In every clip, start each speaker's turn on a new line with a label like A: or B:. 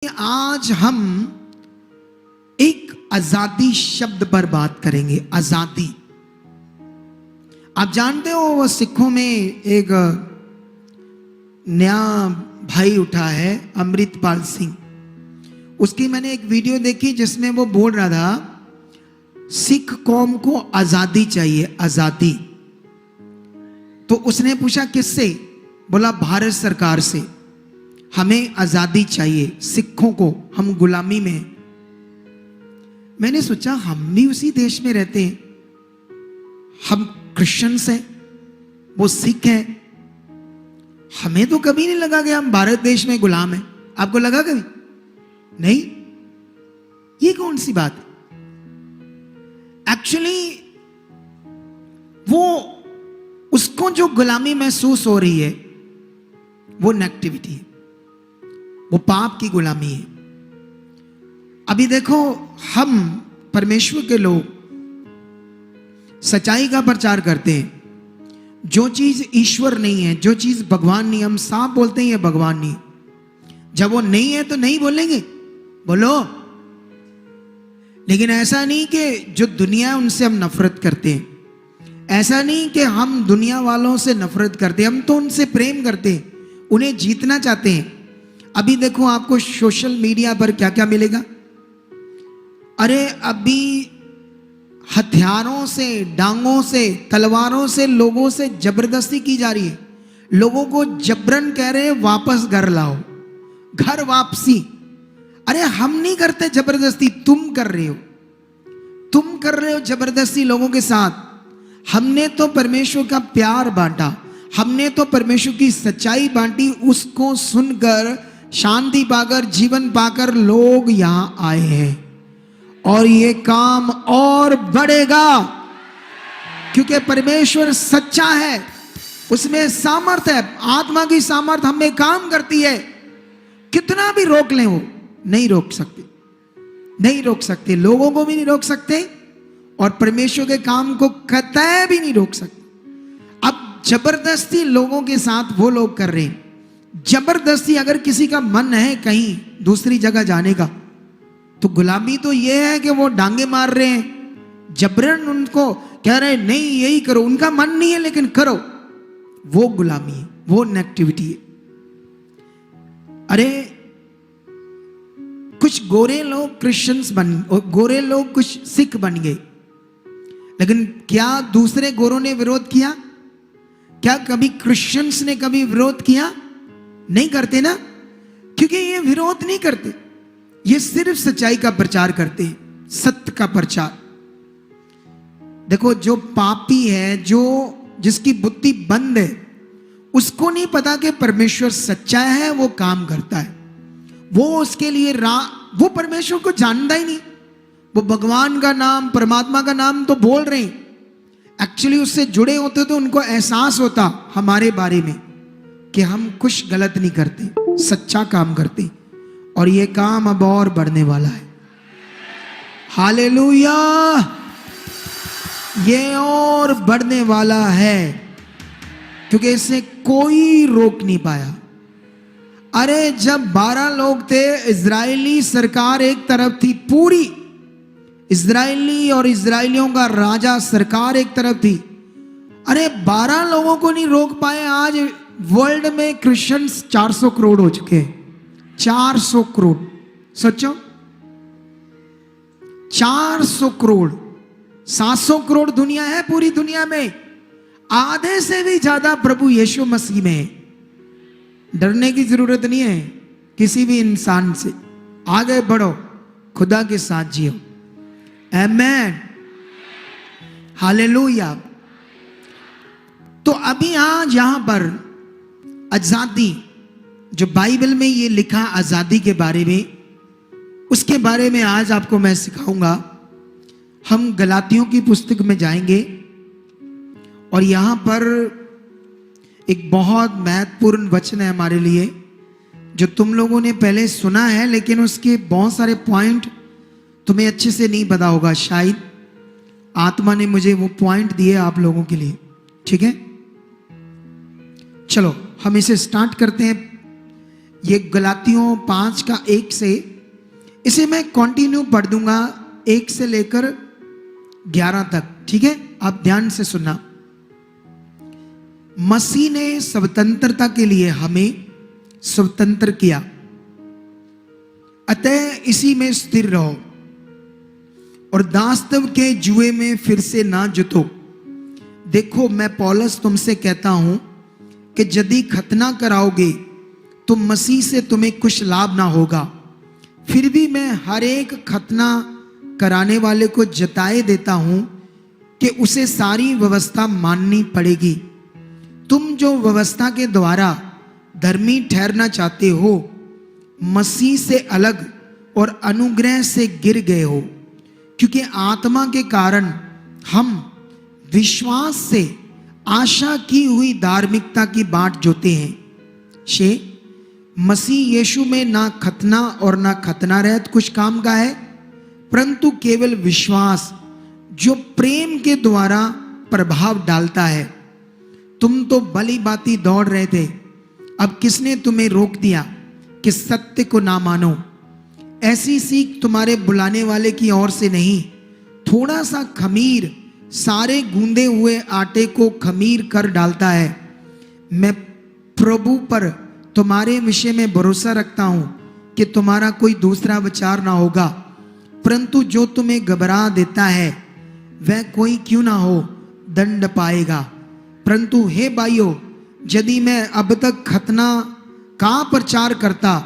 A: आज हम एक आजादी शब्द पर बात करेंगे। आजादी, आप जानते हो वो सिखों में एक नया भाई उठा है, अमृतपाल सिंह। उसकी मैंने एक वीडियो देखी जिसमें वो बोल रहा था सिख कौम को आजादी चाहिए, आजादी। तो उसने पूछा किससे? बोला भारत सरकार से। हमें आजादी चाहिए, सिखों को, हम गुलामी में। मैंने सोचा हम भी उसी देश में रहते हैं, हम क्रिश्चियंस हैं, वो सिख हैं। हमें तो कभी नहीं लगा कि हम भारत देश में गुलाम हैं। आपको लगा कभी? नहीं। ये कौन सी बात है? एक्चुअली वो उसको जो गुलामी महसूस हो रही है वो नेगेटिविटी है, वो पाप की गुलामी है। अभी देखो, हम परमेश्वर के लोग सच्चाई का प्रचार करते हैं। जो चीज ईश्वर नहीं है, जो चीज भगवान नहीं, हम साफ बोलते हैं ये भगवान नहीं। जब वो नहीं है तो नहीं बोलेंगे, बोलो। लेकिन ऐसा नहीं कि जो दुनिया है उनसे हम नफरत करते हैं। ऐसा नहीं कि हम दुनिया वालों से नफरत करते हैं, हम तो उनसे प्रेम करते हैं, उन्हें जीतना चाहते हैं। अभी देखो आपको सोशल मीडिया पर क्या क्या मिलेगा। अरे अभी हथियारों से, डांगों से, तलवारों से लोगों से जबरदस्ती की जा रही है। लोगों को जबरन कह रहे हैं वापस घर लाओ, घर वापसी। अरे हम नहीं करते जबरदस्ती, तुम कर रहे हो, तुम कर रहे हो जबरदस्ती लोगों के साथ। हमने तो परमेश्वर का प्यार बांटा, हमने तो परमेश्वर की सच्चाई बांटी। उसको सुनकर, शांति पाकर, जीवन पाकर लोग यहां आए हैं। और ये काम और बढ़ेगा, क्योंकि परमेश्वर सच्चा है, उसमें सामर्थ्य है, आत्मा की सामर्थ्य हमें काम करती है। कितना भी रोक लें वो नहीं रोक सकते, नहीं रोक सकते, लोगों को भी नहीं रोक सकते और परमेश्वर के काम को कतई भी नहीं रोक सकते। अब जबरदस्ती लोगों के साथ वो लोग कर रहे हैं। जबरदस्ती अगर किसी का मन है कहीं दूसरी जगह जाने का, तो गुलामी तो ये है कि वो डांगे मार रहे हैं, जबरन उनको कह रहे हैं नहीं यही करो, उनका मन नहीं है लेकिन करो। वो गुलामी है, वो नेगेटिविटी है। अरे कुछ गोरे लोग क्रिश्चियंस बन, गोरे लोग कुछ सिख बन गए, लेकिन क्या दूसरे गोरों ने विरोध किया? क्या कभी क्रिश्चियंस ने कभी विरोध किया? नहीं करते ना, क्योंकि ये विरोध नहीं करते, ये सिर्फ सच्चाई का प्रचार करते हैं, सत्य का प्रचार। देखो, जो पापी है, जो जिसकी बुद्धि बंद है, उसको नहीं पता कि परमेश्वर सच्चा है, वो काम करता है। वो उसके लिए वो परमेश्वर को जानता ही नहीं। वो भगवान का नाम, परमात्मा का नाम तो बोल रहे हैं, एक्चुअली उससे जुड़े होते तो उनको एहसास होता हमारे बारे में कि हम कुछ गलत नहीं करते, सच्चा काम करते। और ये काम अब और बढ़ने वाला है। हालेलुया, ये और बढ़ने वाला है, क्योंकि इसे कोई रोक नहीं पाया। अरे जब 12 लोग थे, इजरायली सरकार एक तरफ थी, पूरी इजरायली और इजरायलियों का राजा सरकार एक तरफ थी। अरे 12 लोगों को नहीं रोक पाए। आज वर्ल्ड में क्रिश्चियंस 400 करोड़ हो चुके हैं। 400 करोड़, सोचो, 400 करोड़, 700 करोड़ दुनिया है, पूरी दुनिया में आधे से भी ज्यादा प्रभु यीशु मसीह में है। डरने की जरूरत नहीं है किसी भी इंसान से। आगे बढ़ो, खुदा के साथ जियो। आमेन, हालेलुया। तो अभी आज यहां पर आजादी, जो बाइबल में ये लिखा आजादी के बारे में, उसके बारे में आज आपको मैं सिखाऊंगा। हम गलातियों की पुस्तक में जाएंगे और यहां पर एक बहुत महत्वपूर्ण वचन है हमारे लिए, जो तुम लोगों ने पहले सुना है, लेकिन उसके बहुत सारे पॉइंट तुम्हें अच्छे से नहीं पता होगा। शायद आत्मा ने मुझे वो पॉइंट दिए आप लोगों के लिए। ठीक है, चलो हम इसे स्टार्ट करते हैं। ये गलातियों 5:1 से, इसे मैं कंटिन्यू पढ़ दूंगा 1 से लेकर 11 तक, ठीक है? आप ध्यान से सुनना। मसीह ने स्वतंत्रता के लिए हमें स्वतंत्र किया, अतः इसी में स्थिर रहो और दासत्व के जुए में फिर से ना जुतो। देखो मैं पौलुस तुमसे कहता हूं कि यदि खतना कराओगे तो मसीह से तुम्हें कुछ लाभ ना होगा। फिर भी मैं हर एक खतना कराने वाले को जताए देता हूं कि उसे सारी व्यवस्था माननी पड़ेगी। तुम जो व्यवस्था के द्वारा धर्मी ठहरना चाहते हो, मसीह से अलग और अनुग्रह से गिर गए हो, क्योंकि आत्मा के कारण हम विश्वास से आशा की हुई धार्मिकता की बाट जोते हैं। शे मसीह यीशु में ना खतना और ना खतना रहित कुछ काम का है, परंतु केवल विश्वास जो प्रेम के द्वारा प्रभाव डालता है। तुम तो भली भांति दौड़ रहे थे, अब किसने तुम्हें रोक दिया कि सत्य को ना मानो? ऐसी सीख तुम्हारे बुलाने वाले की ओर से नहीं। थोड़ा सा खमीर सारे गूंदे हुए आटे को खमीर कर डालता है। मैं प्रभु पर तुम्हारे विषय में भरोसा रखता हूं कि तुम्हारा कोई दूसरा विचार ना होगा, परंतु जो तुम्हें घबरा देता है वह कोई क्यों ना हो दंड पाएगा। परंतु हे भाइयों, यदि मैं अब तक खतना का प्रचार करता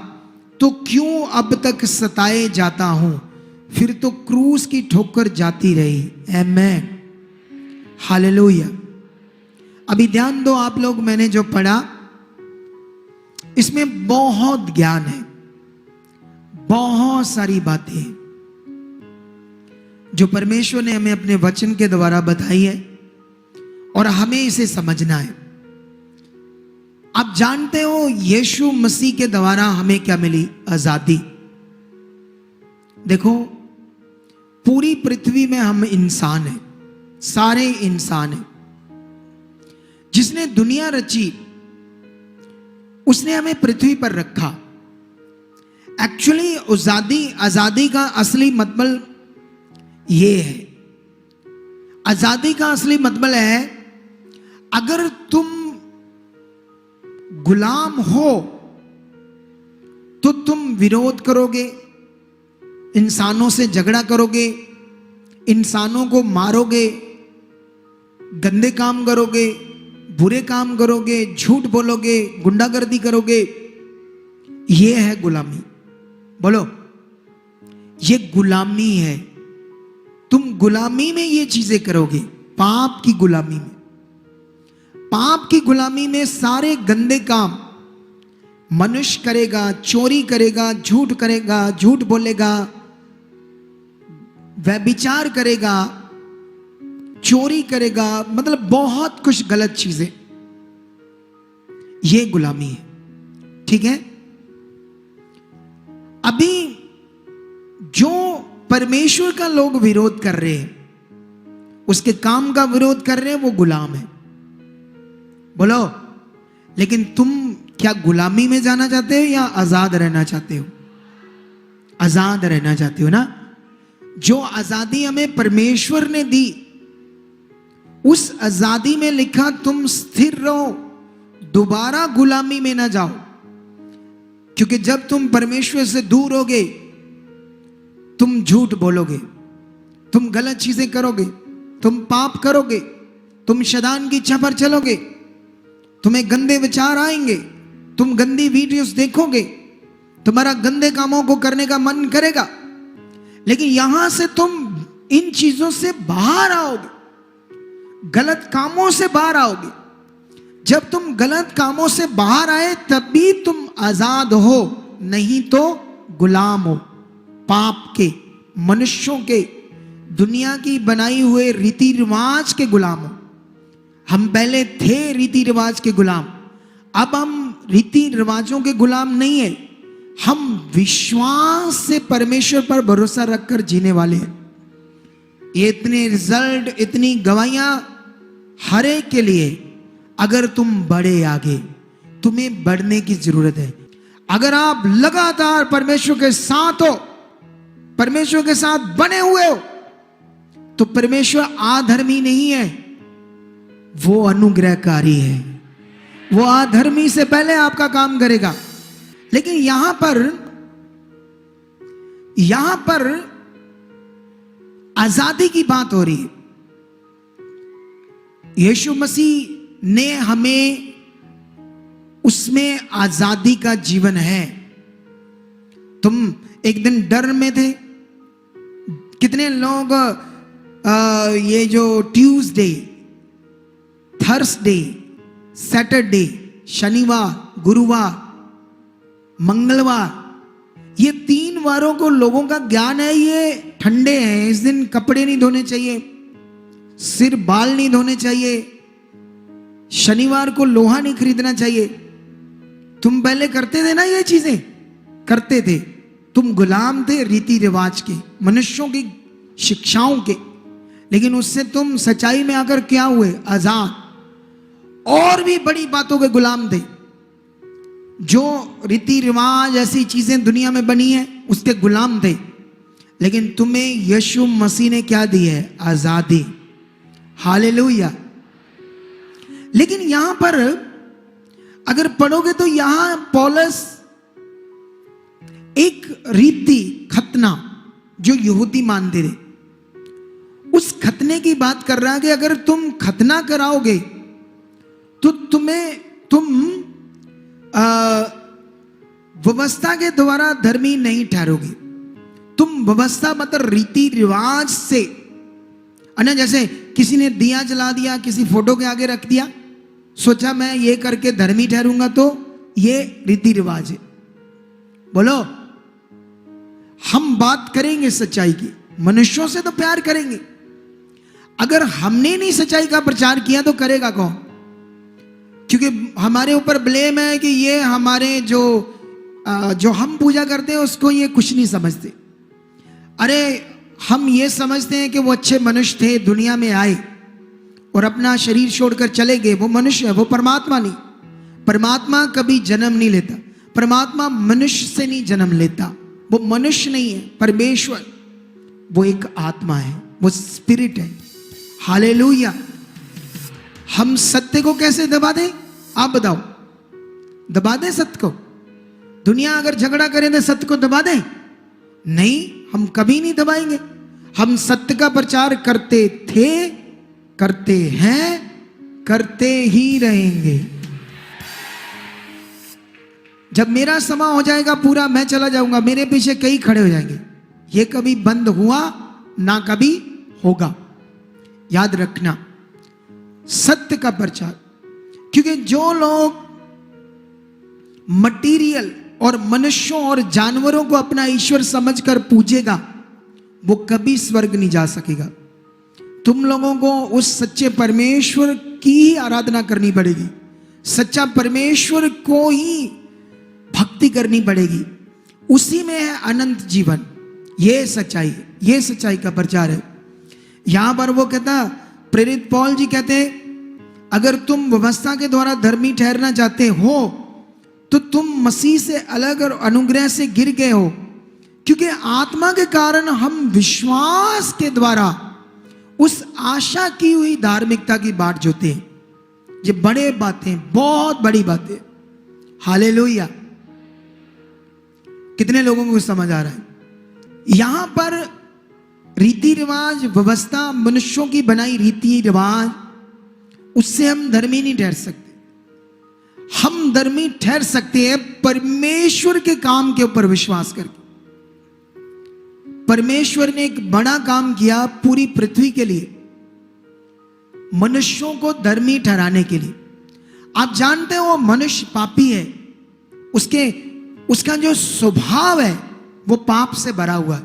A: तो क्यों अब तक सताए जाता हूं? फिर तो क्रूस की ठोकर जाती रही। आमीन, हालेलुया। अभी ध्यान दो आप लोग, मैंने जो पढ़ा इसमें बहुत ज्ञान है, बहुत सारी बातें जो परमेश्वर ने हमें अपने वचन के द्वारा बताई है और हमें इसे समझना है। आप जानते हो यीशु मसीह के द्वारा हमें क्या मिली? आजादी। देखो पूरी पृथ्वी में हम इंसान हैं, सारे इंसान हैं। जिसने दुनिया रची उसने हमें पृथ्वी पर रखा। एक्चुअली आजादी का असली मतलब ये है, आजादी का असली मतलब है अगर तुम गुलाम हो तो तुम विरोध करोगे, इंसानों से झगड़ा करोगे, इंसानों को मारोगे, गंदे काम करोगे, बुरे काम करोगे, झूठ बोलोगे, गुंडागर्दी करोगे। ये है गुलामी। बोलो, ये गुलामी है। तुम गुलामी में ये चीजें करोगे, पाप की गुलामी में। पाप की गुलामी में सारे गंदे काम मनुष्य करेगा, चोरी करेगा, झूठ करेगा, झूठ बोलेगा, व्यभिचार करेगा, चोरी करेगा, मतलब बहुत कुछ गलत चीजें। ये गुलामी है, ठीक है? अभी जो परमेश्वर का लोग विरोध कर रहे हैं, उसके काम का विरोध कर रहे हैं, वो गुलाम है। बोलो, लेकिन तुम क्या गुलामी में जाना चाहते हो या आजाद रहना चाहते हो? आजाद रहना चाहते हो ना? जो आजादी हमें परमेश्वर ने दी, उस आजादी में लिखा तुम स्थिर रहो, दोबारा गुलामी में ना जाओ। क्योंकि जब तुम परमेश्वर से दूर होगे, तुम झूठ बोलोगे, तुम गलत चीजें करोगे, तुम पाप करोगे, तुम शैतान की इच्छा पर चलोगे, तुम्हें गंदे विचार आएंगे, तुम गंदी वीडियोस देखोगे, तुम्हारा गंदे कामों को करने का मन करेगा। लेकिन यहां से तुम इन चीजों से बाहर आओगे, गलत कामों से बाहर आओगे। जब तुम गलत कामों से बाहर आए तभी तुम आजाद हो, नहीं तो गुलाम हो, पाप के, मनुष्यों के, दुनिया की बनाई हुए रीति रिवाज के गुलाम हो। हम पहले थे रीति रिवाज के गुलाम, अब हम रीति रिवाजों के गुलाम नहीं है। हम विश्वास से परमेश्वर पर भरोसा रखकर जीने वाले हैं। ये इतने रिजल्ट, इतनी गवाहियां हर एक के लिए। अगर तुम बढ़े आगे, तुम्हें बढ़ने की जरूरत है। अगर आप लगातार परमेश्वर के साथ हो, परमेश्वर के साथ बने हुए हो, तो परमेश्वर अधर्मी नहीं है, वो अनुग्रहकारी है। वो अधर्मी से पहले आपका काम करेगा। लेकिन यहां पर आजादी की बात हो रही है। यीशु मसीह ने हमें उसमें आजादी का जीवन है। तुम एक दिन डर में थे। कितने लोग ये जो ट्यूसडे, थर्सडे, सैटरडे, शनिवार, गुरुवार, मंगलवार, ये 3 वारों को लोगों का ज्ञान है ये ठंडे हैं, इस दिन कपड़े नहीं धोने चाहिए, सिर बाल नहीं धोने चाहिए, शनिवार को लोहा नहीं खरीदना चाहिए। तुम पहले करते थे ना, ये चीजें करते थे। तुम गुलाम थे रीति रिवाज के, मनुष्यों की शिक्षाओं के। लेकिन उससे तुम सच्चाई में आकर क्या हुए? आजाद। और भी बड़ी बातों के गुलाम थे। जो रीति रिवाज ऐसी चीजें दुनिया में बनी है उसके गुलाम थे। लेकिन तुम्हें यीशु मसीह ने क्या दी है? आजादी। हालेलुया। लेकिन यहां पर अगर पढ़ोगे तो यहां पौलुस एक रीति, खतना, जो यहूदी मानते थे, उस खतने की बात कर रहा है कि अगर तुम खतना कराओगे तो तुम व्यवस्था के द्वारा धर्मी नहीं ठहरोगे। तुम व्यवस्था मतलब रीति रिवाज से, अन्य जैसे किसी ने दिया जला दिया, किसी फोटो के आगे रख दिया, सोचा मैं ये करके धर्मी ठहरूंगा, तो ये रीति रिवाज है। बोलो, हम बात करेंगे सच्चाई की। मनुष्यों से तो प्यार करेंगे। अगर हमने नहीं सच्चाई का प्रचार किया तो करेगा कौन? क्योंकि हमारे ऊपर ब्लेम है कि ये हमारे जो हम पूजा करते हैं उसको ये कुछ नहीं समझते। अरे हम ये समझते हैं कि वो अच्छे मनुष्य थे, दुनिया में आए और अपना शरीर छोड़कर चले गए, वो मनुष्य है, वो परमात्मा नहीं। परमात्मा कभी जन्म नहीं लेता। परमात्मा मनुष्य से नहीं जन्म लेता। वो मनुष्य नहीं है, परमेश्वर वो एक आत्मा है, वो स्पिरिट है। हालेलुया। हम सत्य को कैसे दबा दें? आप बताओ, दबा दें सत्य को? दुनिया अगर झगड़ा करे तो सत्य को दबा दें? नहीं, हम कभी नहीं दबाएंगे। हम सत्य का प्रचार करते थे, करते हैं, करते ही रहेंगे। जब मेरा समय हो जाएगा पूरा, मैं चला जाऊंगा, मेरे पीछे कई खड़े हो जाएंगे। ये कभी बंद हुआ ना कभी होगा। याद रखना, सत्य का प्रचार। क्योंकि जो लोग मटीरियल और मनुष्यों और जानवरों को अपना ईश्वर समझकर पूजेगा, वो कभी स्वर्ग नहीं जा सकेगा। तुम लोगों को उस सच्चे परमेश्वर की ही आराधना करनी पड़ेगी। सच्चा परमेश्वर को ही भक्ति करनी पड़ेगी। उसी में है अनंत जीवन। ये सच्चाई, ये सच्चाई का प्रचार है। यहां पर वो कहता, प्रेरित पौल जी कहते हैं, अगर तुम व्यवस्था के द्वारा धर्मी ठहरना चाहते हो तो तुम मसीह से अलग और अनुग्रह से गिर गए हो। क्योंकि आत्मा के कारण हम विश्वास के द्वारा उस आशा की हुई धार्मिकता की बाट जोते हैं। ये बड़े बातें, बहुत बड़ी बातें। हालेलुया। कितने लोगों को समझ आ रहा है? यहां पर रीति रिवाज, व्यवस्था, मनुष्यों की बनाई रीति रिवाज, उससे हम धर्मी नहीं ठहर सकते। हम धर्मी ठहर सकते हैं परमेश्वर के काम के ऊपर विश्वास करके। परमेश्वर ने एक बड़ा काम किया पूरी पृथ्वी के लिए, मनुष्यों को धर्मी ठहराने के लिए। आप जानते हो वो मनुष्य पापी है, उसका जो स्वभाव है वो पाप से भरा हुआ है।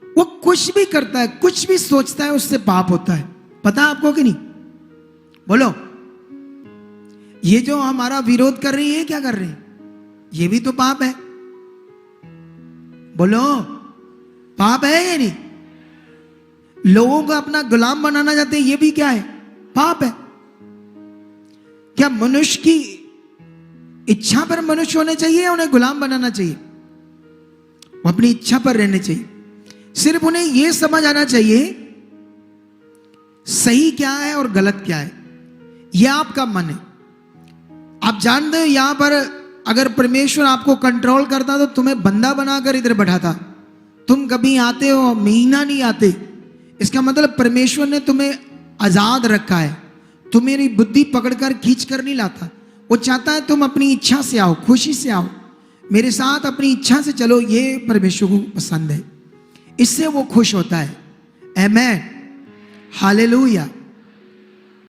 A: वो कुछ भी करता है, कुछ भी सोचता है, उससे पाप होता है। पता आपको कि नहीं? बोलो, ये जो हमारा विरोध कर रही है, क्या कर रहे हैं? ये भी तो पाप है। बोलो, पाप है या नहीं? लोगों को अपना गुलाम बनाना चाहते हैं, ये भी क्या है? पाप है। क्या मनुष्य की इच्छा पर मनुष्य होने चाहिए या उन्हें गुलाम बनाना चाहिए? वो अपनी इच्छा पर रहने चाहिए। सिर्फ उन्हें यह समझ आना चाहिए सही क्या है और गलत क्या है, यह आपका मन है। आप जानते हो यहां पर अगर परमेश्वर आपको कंट्रोल करता तो तुम्हें बंदा बनाकर इधर बैठाता। तुम कभी आते हो, महीना नहीं आते। इसका मतलब परमेश्वर ने तुम्हें आजाद रखा है, तुम्हारी बुद्धि पकड़कर खींच कर नहीं लाता। वो चाहता है तुम अपनी इच्छा से आओ, खुशी से आओ, मेरे साथ अपनी इच्छा से चलो। ये परमेश्वर को पसंद है, इससे वो खुश होता है। आमेन, हालेलुया।